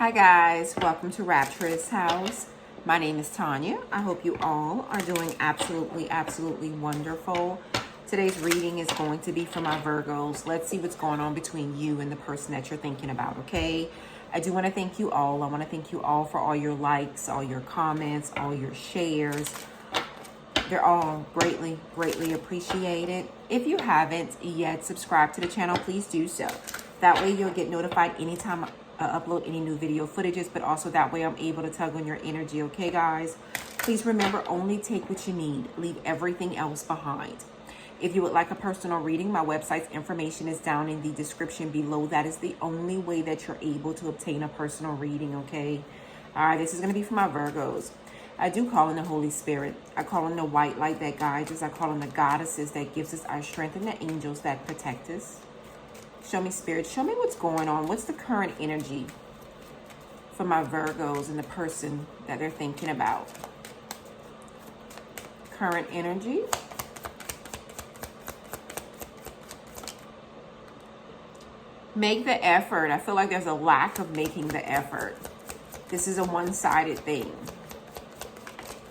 Hi guys, welcome to Rapturous House. My name is Tanya. I hope you all are doing absolutely wonderful. Today's reading is going to be for my Virgos. Let's see what's going on between you and the person that you're thinking about, okay? I do want to thank you all. I want to thank you all for all your likes, all your comments, all your shares. They're all greatly appreciated. If you haven't yet subscribed to the channel, please do so. That way you'll get notified anytime upload any new video footages, but also that way I'm able to tug on your energy, okay guys? Please remember, only take what you need. Leave everything else behind. If you would like a personal reading, my website's information is down in the description below. That is the only way that you're able to obtain a personal reading, okay? All right, this is going to be for my Virgos. I do call in the Holy Spirit. I call in the white light that guides us. I call in the goddesses that gives us our strength and the angels that protect us. Show me, Spirit. Show me what's going on. What's the current energy for my Virgos and the person that they're thinking about? Current energy. Make the effort. I feel like there's a lack of making the effort. This is a one-sided thing.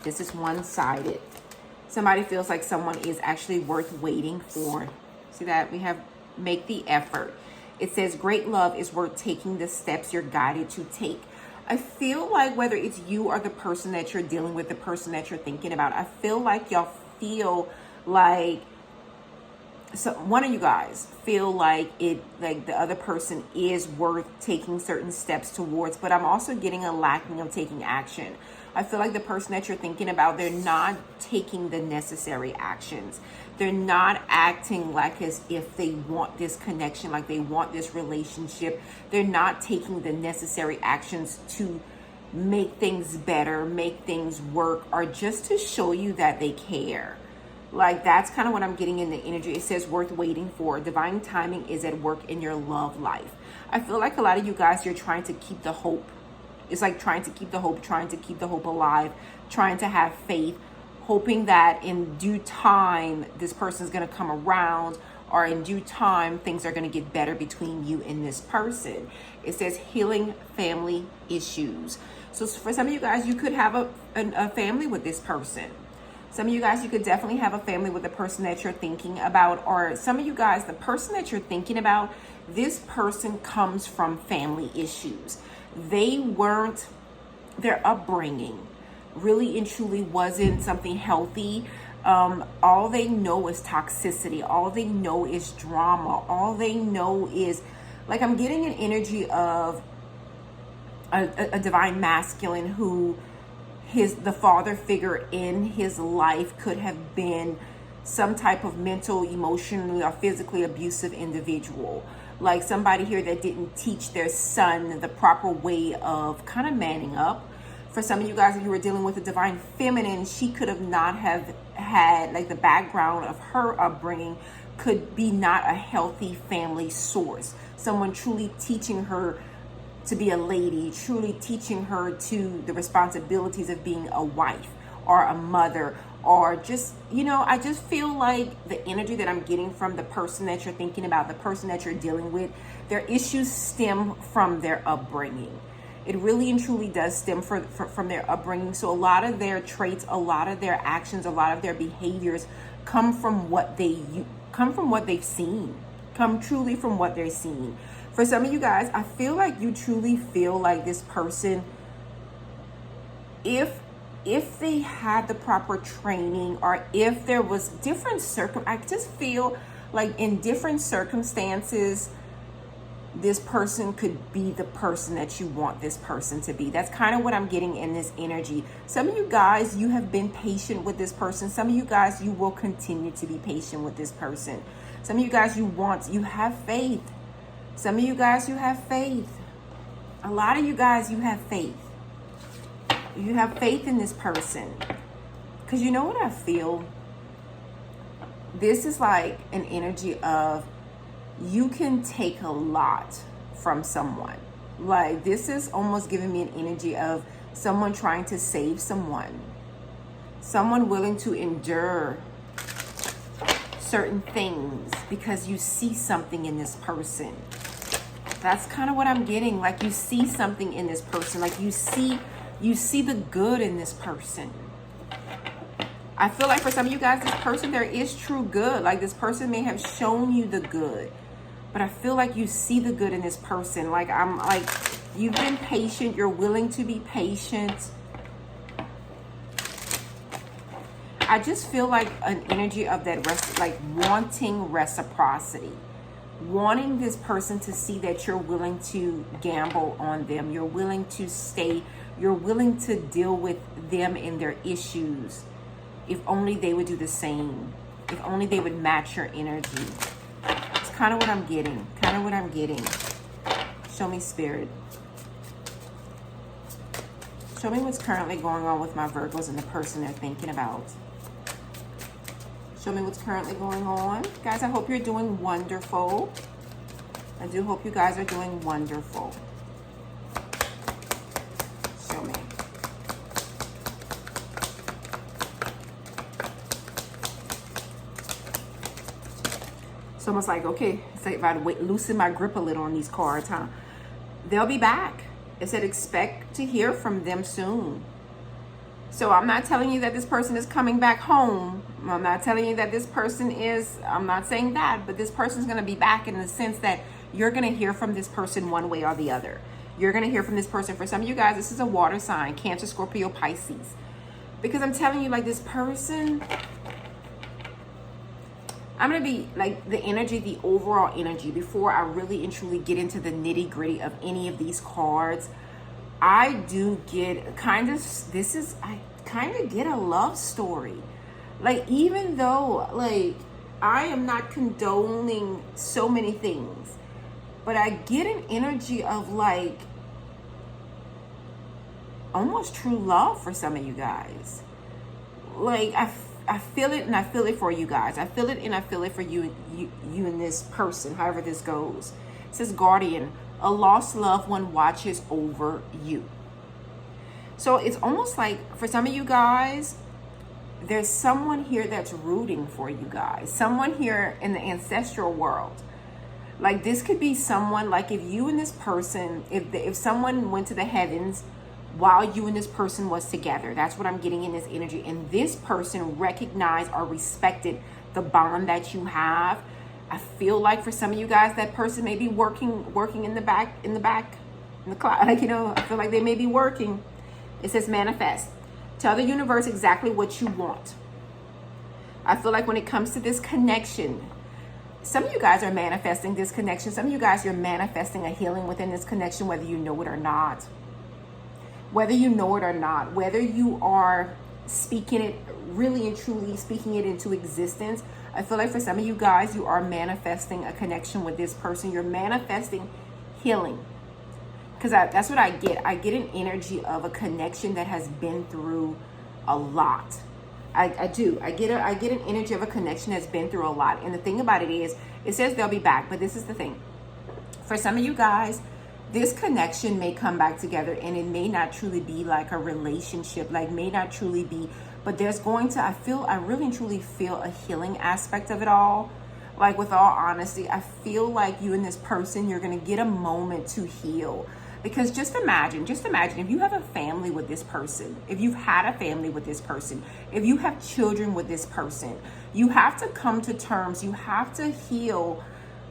This is one-sided. Somebody feels like someone is actually worth waiting for. See that? We have make the effort. It says great love is worth taking the steps you're guided to take. I feel like whether it's you or the person that you're dealing with, the person that you're thinking about, I feel like y'all feel like, so one of you guys feel like the other person is worth taking certain steps towards, but I'm also getting a lacking of taking action. I feel like the person that you're thinking about, they're not taking the necessary actions. They're not acting like as if they want this connection, like they want this relationship. They're not taking the necessary actions to make things better, make things work, or just to show you that they care. Like, that's kind of what I'm getting in the energy. It says worth waiting for. Divine timing is at work in your love life. I feel like a lot of you guys, you're trying to keep the hope. It's like trying to keep the hope alive, trying to have faith, hoping that in due time, this person's going to come around, or in due time, things are going to get better between you and this person. It says healing family issues. So for some of you guys, you could have a family with this person. Some of you guys, you could definitely have a family with the person that you're thinking about. Or some of you guys, the person that you're thinking about, this person comes from family issues. Their upbringing really and truly wasn't something healthy. All they know is toxicity. All they know is drama. All they know is, like, I'm getting an energy of a divine masculine who the father figure in his life could have been some type of mental, emotionally, or physically abusive individual. Like somebody here that didn't teach their son the proper way of kind of manning up. For some of you guys, if you were dealing with a divine feminine, she could have not have had, like, the background of her upbringing could be not a healthy family source. Someone truly teaching her to be a lady, truly teaching her to the responsibilities of being a wife or a mother, or just, you know, I just feel like the energy that I'm getting from the person that you're thinking about, the person that you're dealing with, their issues stem from their upbringing. It really and truly does stem from their upbringing. So a lot of their traits, a lot of their actions, a lot of their behaviors come from what they've seen, come truly from what they're seeing. For some of you guys, I feel like you truly feel like this person, if they had the proper training, or if there was different I just feel like in different circumstances, this person could be the person that you want this person to be. That's kind of what I'm getting in this energy. Some of you guys, you have been patient with this person. Some of you guys, you will continue to be patient with this person. Some of you guys, you have faith. Some of you guys, you have faith. A lot of you guys, you have faith. You have faith in this person. Because you know what I feel? This is like an energy of, you can take a lot from someone. Like, this is almost giving me an energy of someone trying to save someone. Someone willing to endure certain things because you see something in this person. That's kind of what I'm getting. Like you see something in this person. Like you see the good in this person. I feel like for some of you guys, this person, there is true good. Like this person may have shown you the good. But I feel like you see the good in this person. Like you've been patient. You're willing to be patient. I just feel like an energy of that, wanting reciprocity. Wanting this person to see that you're willing to gamble on them. You're willing to stay. You're willing to deal with them and their issues. If only they would do the same. If only they would match your energy. It's kind of what I'm getting. Kind of what I'm getting. Show me, Spirit. Show me what's currently going on with my Virgos and the person they're thinking about. Show me what's currently going on. Guys, I hope you're doing wonderful. I do hope you guys are doing wonderful. Show me. It's almost like, okay, it's like if I loosen my grip a little on these cards, huh? They'll be back. It said expect to hear from them soon. So I'm not telling you that this person is coming back home. I'm not telling you that this person is, I'm not saying that, but this person's going to be back in the sense that you're going to hear from this person one way or the other. You're going to hear from this person. For some of you guys, this is a water sign, Cancer, Scorpio, Pisces. Because I'm telling you, like this person, I'm going to be like the energy, the overall energy, before I really and truly get into the nitty gritty of any of these cards. I do get I kind of get a love story. Like, even though, like, I am not condoning so many things, but I get an energy of, like, almost true love for some of you guys. Like, I feel it, and I feel it for you guys. I feel it, and I feel it for you and this person, however this goes. It says, Guardian, a lost loved one watches over you. So it's almost like for some of you guys, there's someone here that's rooting for you guys. Someone here in the ancestral world. Like this could be someone, like if you and this person, if someone went to the heavens while you and this person was together, that's what I'm getting in this energy. And this person recognized or respected the bond that you have. I feel like for some of you guys, that person may be working in the back, in the cloud. Like, you know, I feel like they may be working. It says manifest. Tell the universe exactly what you want. I feel like when it comes to this connection, some of you guys are manifesting this connection. Some of you guys, you're manifesting a healing within this connection, whether you know it or not. Whether you know it or not. Whether you are speaking it, really and truly speaking it into existence. I feel like for some of you guys, you are manifesting a connection with this person. You're manifesting healing. Because that's what I get. I get an energy of a connection that has been through a lot. I do. I get an energy of a connection that's been through a lot. And the thing about it is, it says they'll be back. But this is the thing. For some of you guys, this connection may come back together. And it may not truly be like a relationship. Like may not truly be. But there's going to, I really and truly feel a healing aspect of it all. Like with all honesty, I feel like you and this person, you're going to get a moment to heal. Because just imagine if you have a family with this person, if you've had a family with this person, if you have children with this person, you have to come to terms, you have to heal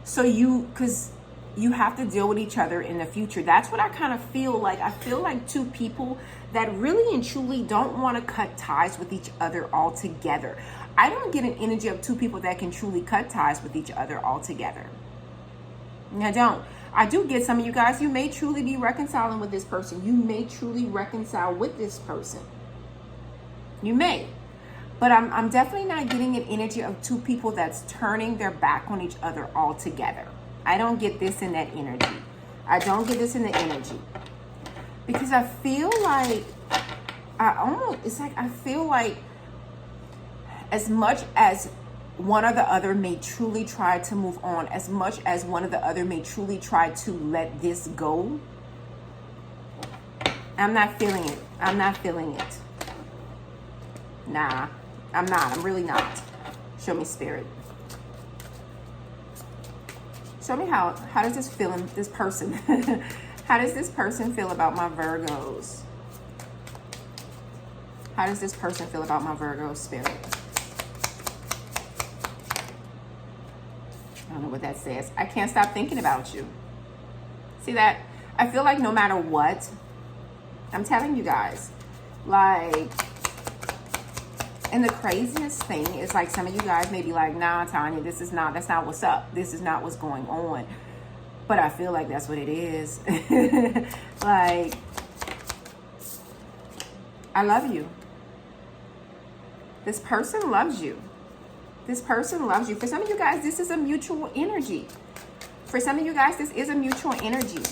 because you have to deal with each other in the future. That's what I kind of feel like. I feel like two people that really and truly don't want to cut ties with each other altogether. I don't get an energy of two people that can truly cut ties with each other altogether. I don't. I do get some of you guys, you may truly be reconciling with this person. You may truly reconcile with this person. You may. But I'm definitely not getting an energy of two people that's turning their back on each other altogether. I don't get this in that energy. I don't get this in the energy. Because I feel like, I feel like as much as one or the other may truly try to move on, as much as one or the other may truly try to let this go, I'm not feeling it. I'm not feeling it. Nah, I'm not. I'm really not. Show me, Spirit. Show me how does this feel in this person? How does this person feel about my Virgos? How does this person feel about my Virgo spirit? I don't know what that says. I can't stop thinking about you. See that? I feel like no matter what, I'm telling you guys, like, and the craziest thing is, like, some of you guys may be like, nah, Tonya, that's not what's up. This is not what's going on. But I feel like that's what it is. Like, I love you. This person loves you. This person loves you. For some of you guys, this is a mutual energy. For some of you guys, this is a mutual energy.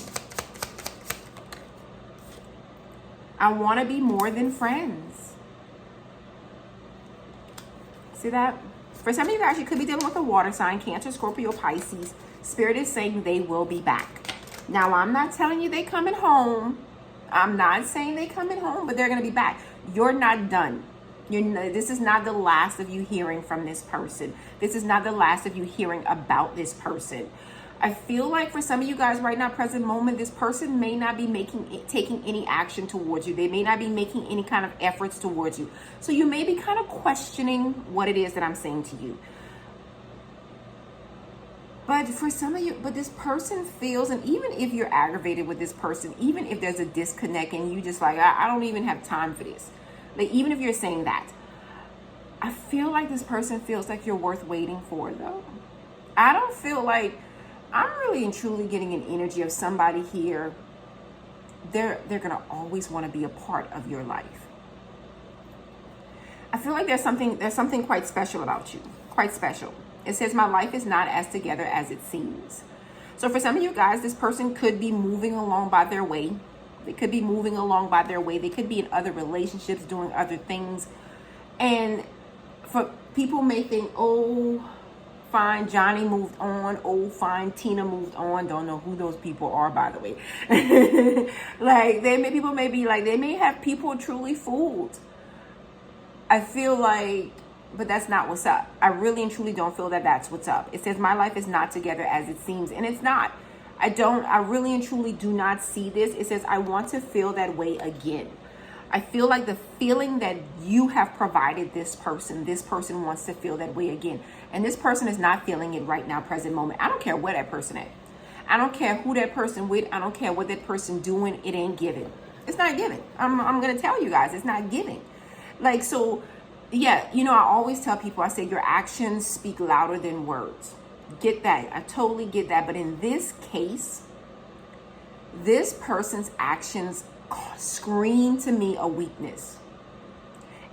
I want to be more than friends. See that? For some of you guys, you could be dealing with a water sign, Cancer, Scorpio, Pisces. Spirit is saying they will be back. Now, I'm not telling you they coming home. I'm not saying they coming home, but they're going to be back. You're not done. This is not the last of you hearing from this person. This is not the last of you hearing about this person. I feel like for some of you guys right now, present moment, this person may not be taking any action towards you. They may not be making any kind of efforts towards you. So you may be kind of questioning what it is that I'm saying to you. But for some of you, but this person feels, and even if you're aggravated with this person, even if there's a disconnect and you just like, I don't even have time for this. Like, even if you're saying that, I feel like this person feels like you're worth waiting for, though. I don't feel like, I'm really and truly getting an energy of somebody here. They're going to always want to be a part of your life. I feel like there's something quite special about you. Quite special. It says, my life is not as together as it seems. So for some of you guys, this person could be moving along by their way. They could be moving along by their way. They could be in other relationships, doing other things. And for people may think, oh, fine, Johnny moved on. Oh, fine, Tina moved on. Don't know who those people are, by the way. Like, people may be like, they may have people truly fooled. I feel like, but that's not what's up. I really and truly don't feel that that's what's up. It says, my life is not together as it seems. And it's not. I really and truly do not see this. It says, I want to feel that way again. I feel like the feeling that you have provided this person wants to feel that way again. And this person is not feeling it right now, present moment. I don't care where that person is. I don't care who that person with. I don't care what that person doing. It ain't giving. It's not giving. I'm going to tell you guys, it's not giving. Like, so, yeah, I always tell people, I say your actions speak louder than words. Get that. I totally get that. But in this case, this person's actions scream to me a weakness.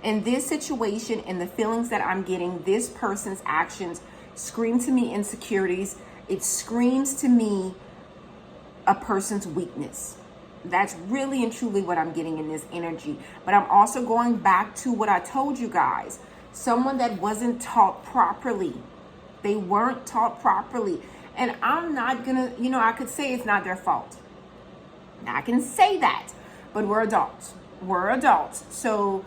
In this situation and the feelings that I'm getting, this person's actions scream to me insecurities. It screams to me a person's weakness. That's really and truly what I'm getting in this energy. But I'm also going back to what I told you guys. Someone that wasn't taught properly. They weren't taught properly. And I'm not going to, I could say it's not their fault. I can say that. But we're adults. We're adults. So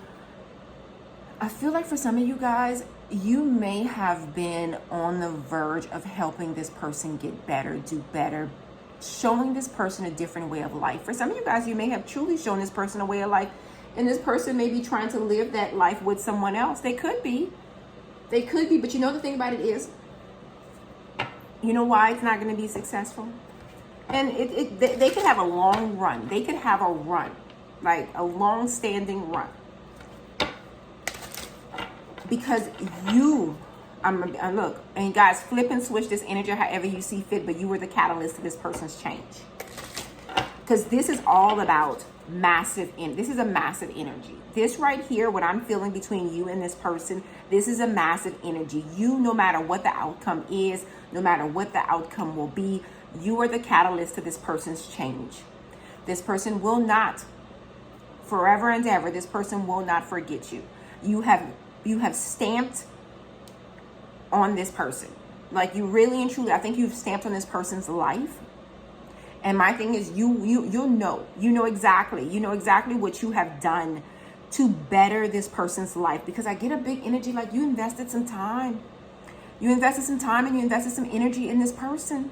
I feel like for some of you guys, you may have been on the verge of helping this person get better, do better, showing this person a different way of life. For some of you guys, you may have truly shown this person a way of life, and this person may be trying to live that life with someone else. They could be. They could be. But the thing about it is, you know why it's not going to be successful? And they could have a long run. They could have a run, like a long-standing run. Because look, and guys, flip and switch this energy however you see fit, but you were the catalyst to this person's change. Because this is all about this is a massive energy. This right here, what I'm feeling between you and this person, this is a massive energy. No matter what the outcome is, no matter what the outcome will be, you are the catalyst to this person's change. This person will not, forever and ever, this person will not forget you. You have stamped on this person. Like, you really and truly, I think you've stamped on this person's life. And my thing is, you'll know. You know exactly what you have done to better this person's life. Because I get a big energy, like you invested some time. You invested some time and you invested some energy in this person.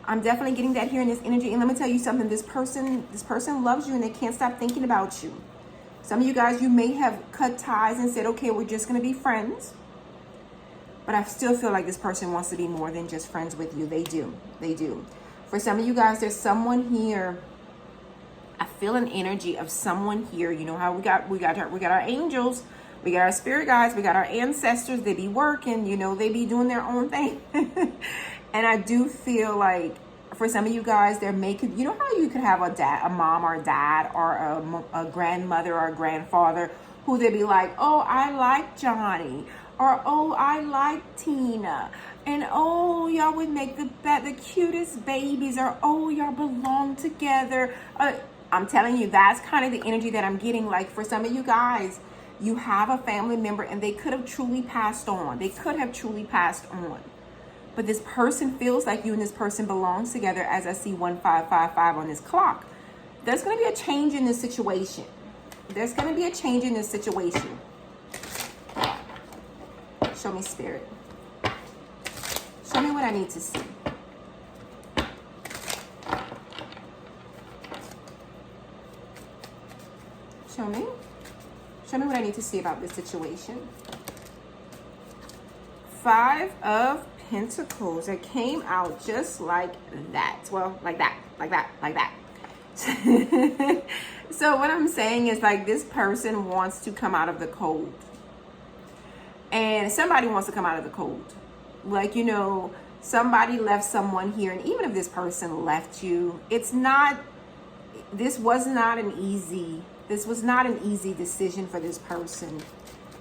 I'm definitely getting that here in this energy. And let me tell you something. This person loves you and they can't stop thinking about you. Some of you guys, you may have cut ties and said, okay, we're just going to be friends. But I still feel like this person wants to be more than just friends with you. They do. They do. For some of you guys, there's someone here. I feel an energy of someone here. You know how we got our angels, we got our spirit guides, we got our ancestors. They be working, you know, they be doing their own thing. And I do feel like for some of you guys, there you know how you could have a mom or a dad or a grandmother or a grandfather who they'd be like, oh, I like Johnny, or oh, I like Tina, and oh, y'all would make the cutest babies, or oh, y'all belong together. I'm telling you, that's kind of the energy that I'm getting. Like for some of you guys, you have a family member and they could have truly passed on. They could have truly passed on. But this person feels like you and this person belongs together, as I see 1555 on this clock. There's going to be a change in this situation. There's going to be a change in this situation. Show me, Spirit. Show me what I need to see. Show me. Show me what I need to see about this situation. 5 of Pentacles. It came out just like that. Well, like that, like that, like that. So what I'm saying is, like, this person wants to come out of the cold. And somebody wants to come out of the cold. Like, you know, somebody left someone here. And even if this person left you, this was not an easy decision for this person.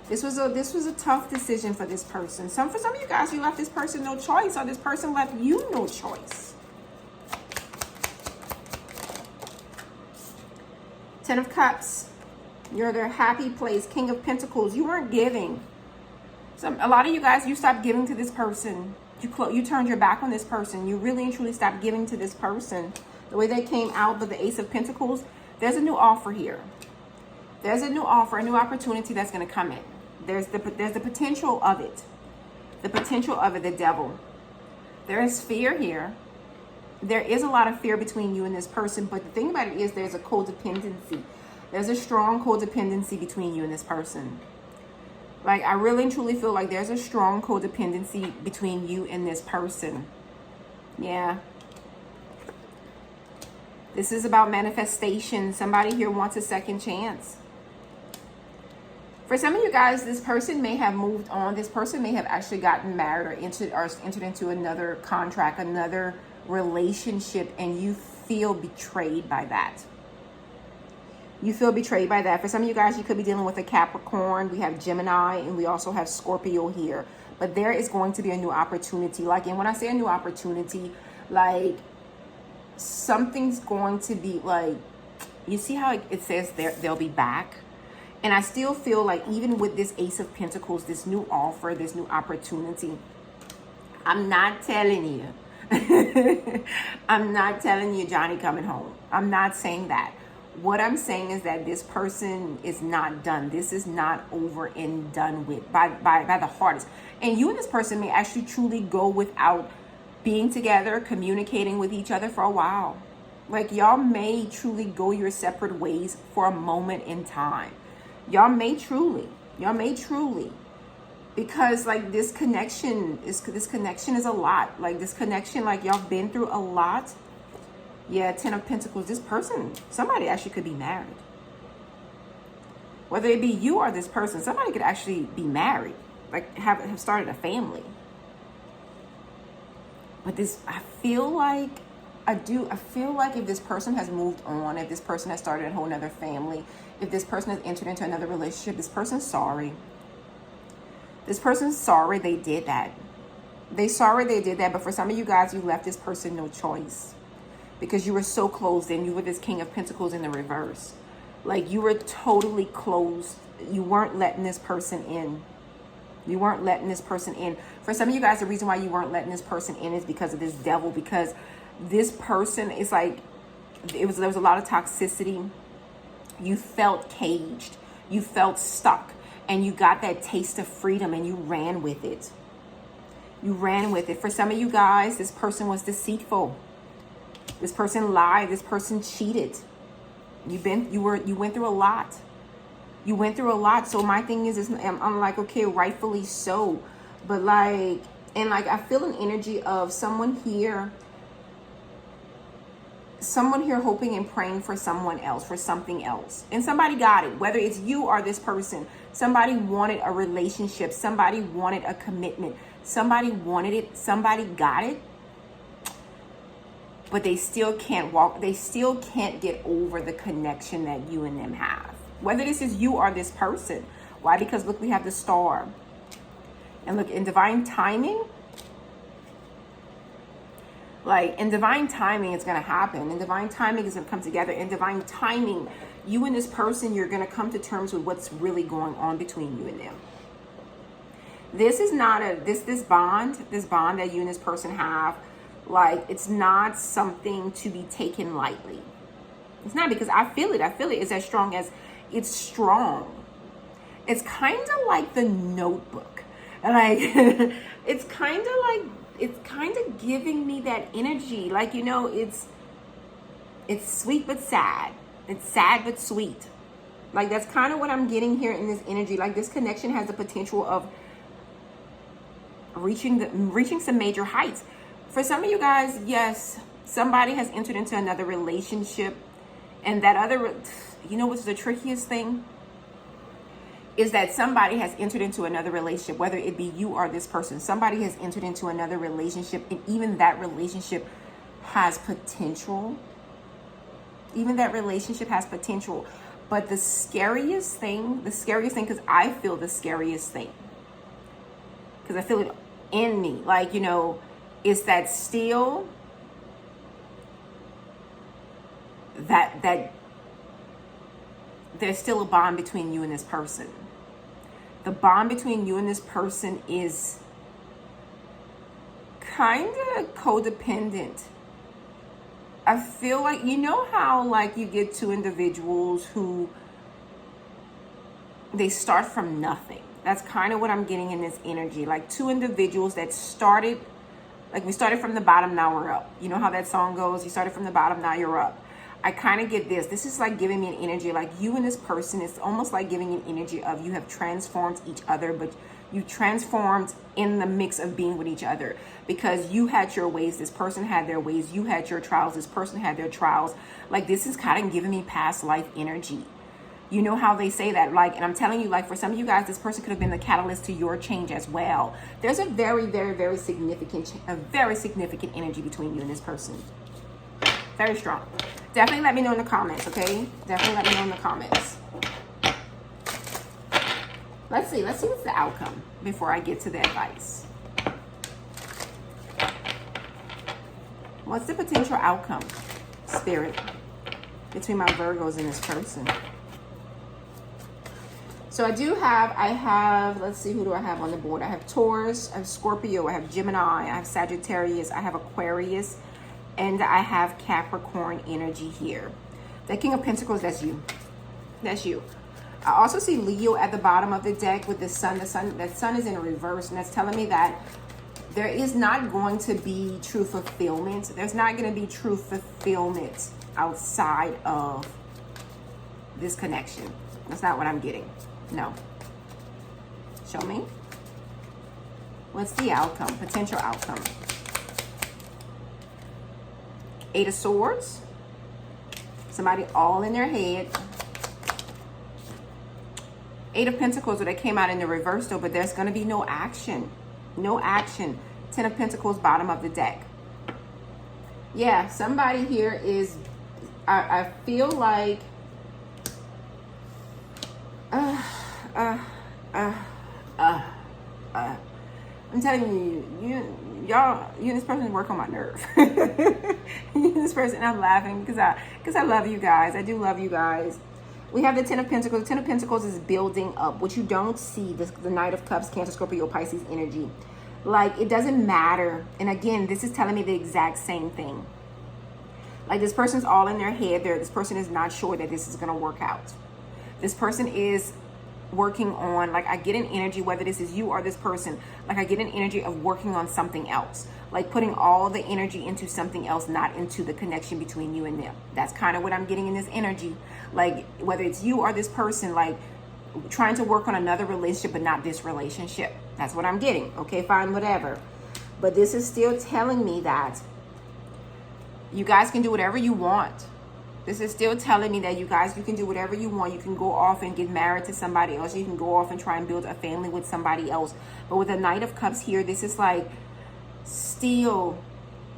This was a tough decision for this person. For some of you guys, you left this person no choice, or this person left you no choice. 10 of Cups. You're their happy place. King of Pentacles. You weren't giving. A lot of you guys, you stopped giving to this person. You turned your back on this person. You really and truly stopped giving to this person. The way they came out, but the Ace of Pentacles, there's a new offer here. There's a new offer, a new opportunity that's going to come in. There's the potential of it. The potential of it, the devil. There is fear here. There is a lot of fear between you and this person, but the thing about it is there's a codependency. There's a strong codependency between you and this person. Like, I really and truly feel like there's a strong codependency between you and this person. Yeah. This is about manifestation. Somebody here wants a second chance. For some of you guys, this person may have moved on. This person may have actually gotten married or entered into another contract, another relationship, and you feel betrayed by that. You feel betrayed by that. For some of you guys, you could be dealing with a Capricorn. We have Gemini, and we also have Scorpio here. But there is going to be a new opportunity. Like, and when I say a new opportunity, like, something's going to be like, you see how it says they'll be back? And I still feel like even with this Ace of Pentacles, this new offer, this new opportunity, I'm not telling you. I'm not telling you Johnny coming home. I'm not saying that. What I'm saying is that this person is not done. This is not over and done with by the hardest. And you and this person may actually truly go without being together, communicating with each other for a while. Like, y'all may truly go your separate ways for a moment in time. Y'all may truly, because like this connection is a lot. Like, this connection, like, y'all been through a lot. Yeah, 10 of Pentacles. This person, somebody actually could be married. Whether it be you or this person, somebody could actually be married, like have started a family. But this, I feel like if this person has moved on, if this person has started a whole nother family, if this person has entered into another relationship, this person's sorry. This person's sorry they did that. Sorry they did that, but for some of you guys, you left this person no choice. Because you were so closed in. You were this King of Pentacles in the reverse. Like, you were totally closed. You weren't letting this person in. You weren't letting this person in. For some of you guys, the reason why you weren't letting this person in is because of this devil. Because this person is like, there was a lot of toxicity. You felt caged. You felt stuck. And you got that taste of freedom and you ran with it. You ran with it. For some of you guys, this person was deceitful. This person lied. This person cheated. You went through a lot. You went through a lot. So my thing is I'm like, okay, rightfully so. But like, and like, I feel an energy of someone here hoping and praying for someone else, for something else. And somebody got it, whether it's you or this person. Somebody wanted a relationship. Somebody wanted a commitment. Somebody wanted it. Somebody got it. But they still can't get over the connection that you and them have. Whether this is you or this person. Why? Because look, we have the star. And look, in divine timing, like in divine timing, it's going to happen. In divine timing, it's going to come together. In divine timing, you and this person, you're going to come to terms with what's really going on between you and them. This is not this bond that you and this person have. Like, it's not something to be taken lightly. It's not, because I feel it. It's as strong as it's strong. It's kind of like the Notebook. Like, it's kind of giving me that energy. Like, you know, it's sweet but sad. It's sad but sweet. Like, that's kind of what I'm getting here in this energy. Like, this connection has the potential of reaching some major heights. For some of you guys, yes, somebody has entered into another relationship, and that other, you know what's the trickiest thing? Is that somebody has entered into another relationship, whether it be you or this person. Somebody has entered into another relationship, and even that relationship has potential. Even that relationship has potential. But the scariest thing, because I feel the scariest thing, because I feel it in me, like, you know, is that still that there's still a bond between you and this person. The bond between you and this person is kind of codependent. I feel like, you know how like you get two individuals who they start from nothing. That's kind of what I'm getting in this energy. Like two individuals that started, like we started from the bottom, now we're up. You know how that song goes? You started from the bottom, now you're up. I kind of get this. This is like giving me an energy, like you and this person, it's almost like giving an energy of you have transformed each other, but you transformed in the mix of being with each other, because you had your ways, this person had their ways, you had your trials, this person had their trials. Like this is kind of giving me past life energy. You know how they say that, like, and I'm telling you, like for some of you guys, this person could have been the catalyst to your change as well. There's a very, very, very significant energy between you and this person. Very strong. Definitely let me know in the comments, okay? Definitely let me know in the comments. Let's see what's the outcome before I get to the advice. What's the potential outcome, Spirit, between my Virgos and this person? So I have, let's see, who do I have on the board? I have Taurus, I have Scorpio, I have Gemini, I have Sagittarius, I have Aquarius, and I have Capricorn energy here. The King of Pentacles, that's you. That's you. I also see Leo at the bottom of the deck with the sun. That sun is in reverse, and that's telling me that there is not going to be true fulfillment. There's not going to be true fulfillment outside of this connection. That's not what I'm getting. No. Show me. What's the outcome? Potential outcome. 8 of Swords. Somebody all in their head. 8 of Pentacles, so they came out in the reverse though, but there's going to be no action. No action. 10 of Pentacles, bottom of the deck. Yeah, somebody here is, I feel like, I'm telling you, y'all, you and this person work on my nerve. You and this person, I'm laughing because I love you guys. I do love you guys. We have the 10 of Pentacles. The 10 of Pentacles is building up. What you don't see, the Knight of Cups, Cancer, Scorpio, Pisces energy. Like, it doesn't matter. And again, this is telling me the exact same thing. Like, this person's all in their head. This person is not sure that this is going to work out. This person is working on, like, I get an energy, whether this is you or this person, like I get an energy of working on something else. like putting all the energy into something else, not into the connection between you and them. That's kind of what I'm getting in this energy. Like whether it's you or this person, like trying to work on another relationship, but not this relationship. That's what I'm getting. Okay, fine, whatever. But this is still telling me that you guys can do whatever you want. This is still telling me that you can do whatever you want. You can go off and get married to somebody else. You can go off and try and build a family with somebody else. But with the Knight of Cups here, this is like still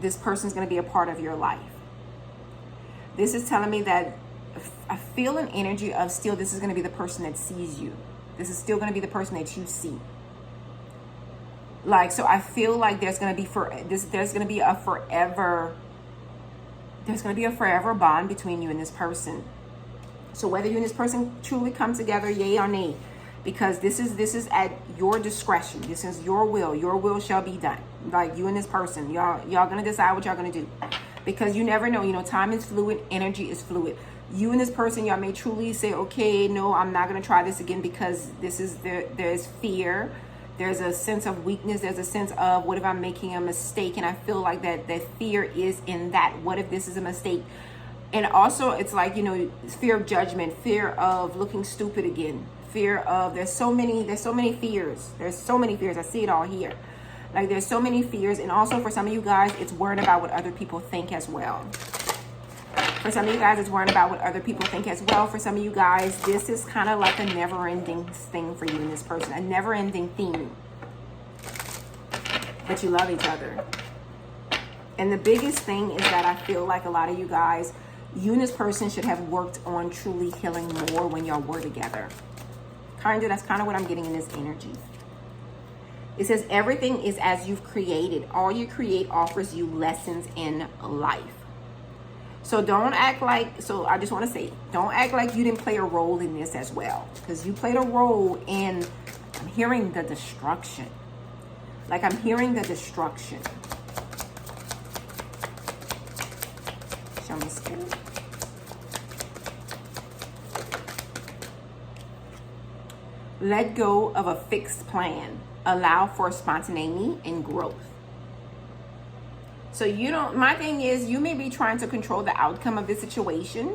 this person's going to be a part of your life. This is telling me that I feel an energy of still this is going to be the person that sees you. This is still going to be the person that you see. Like, so I feel like there's going to be a forever bond between you and this person. So whether you and this person truly come together, yay or nay, because this is at your discretion. This is your will. Your will shall be done. Like you and this person, y'all gonna decide what y'all gonna do, because you never know. You know, time is fluid, energy is fluid. You and this person, y'all may truly say, okay, no, I'm not gonna try this again, because there's fear. There's a sense of weakness. There's a sense of, what if I'm making a mistake? And I feel like that fear is in that. What if this is a mistake? And also it's like, you know, fear of judgment, fear of looking stupid again, fear of, there's so many fears. There's so many fears. I see it all here. Like there's so many fears. And also for some of you guys, it's worrying about what other people think as well. For some of you guys, it's worrying about what other people think as well. For some of you guys, this is kind of like a never-ending thing for you and this person. A never-ending theme. But you love each other. And the biggest thing is that I feel like a lot of you guys, you and this person should have worked on truly healing more when y'all were together. That's kind of what I'm getting in this energy. It says everything is as you've created. All you create offers you lessons in life. So don't act like, so I just want to say, don't act like you didn't play a role in this as well. Because you played a role in, I'm hearing the destruction. Like I'm hearing the destruction. Show me spirit. Let go of a fixed plan. Allow for spontaneity and growth. So my thing is, you may be trying to control the outcome of this situation,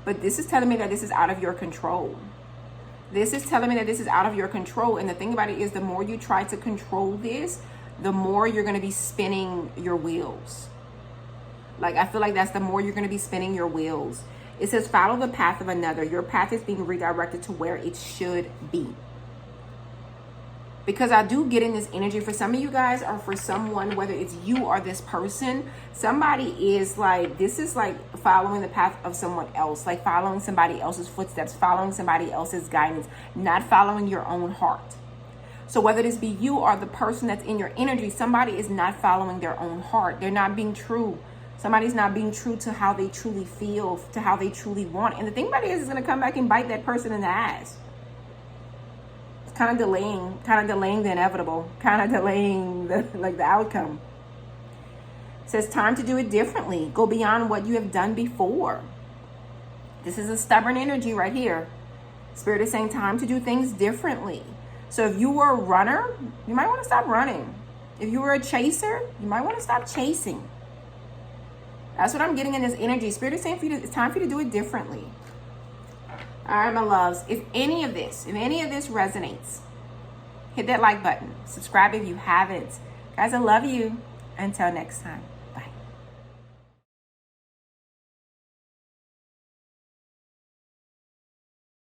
but this is telling me that this is out of your control. This is telling me that this is out of your control. And the thing about it is, the more you try to control this, the more you're going to be spinning your wheels. Like, I feel like that's the more you're going to be spinning your wheels. It says, follow the path of another. Your path is being redirected to where it should be. Because I do get in this energy for some of you guys, or for someone, whether it's you or this person, somebody is like, this is like following the path of someone else, like following somebody else's footsteps, following somebody else's guidance, not following your own heart. So whether this be you or the person that's in your energy, somebody is not following their own heart. They're not being true. Somebody's not being true to how they truly feel, to how they truly want. And the thing about it is, it's going to come back and bite that person in the ass. Kind of delaying the inevitable, kind of delaying the outcome. It says time to do it differently. Go beyond what you have done before. This is a stubborn energy right here. Spirit is saying time to do things differently. So if you were a runner, you might want to stop running. If you were a chaser, you might want to stop chasing. That's what I'm getting in this energy. Spirit is saying for you, it's time for you to do it differently. All right, my loves, if any of this resonates, hit that like button. Subscribe if you haven't. Guys, I love you. Until next time.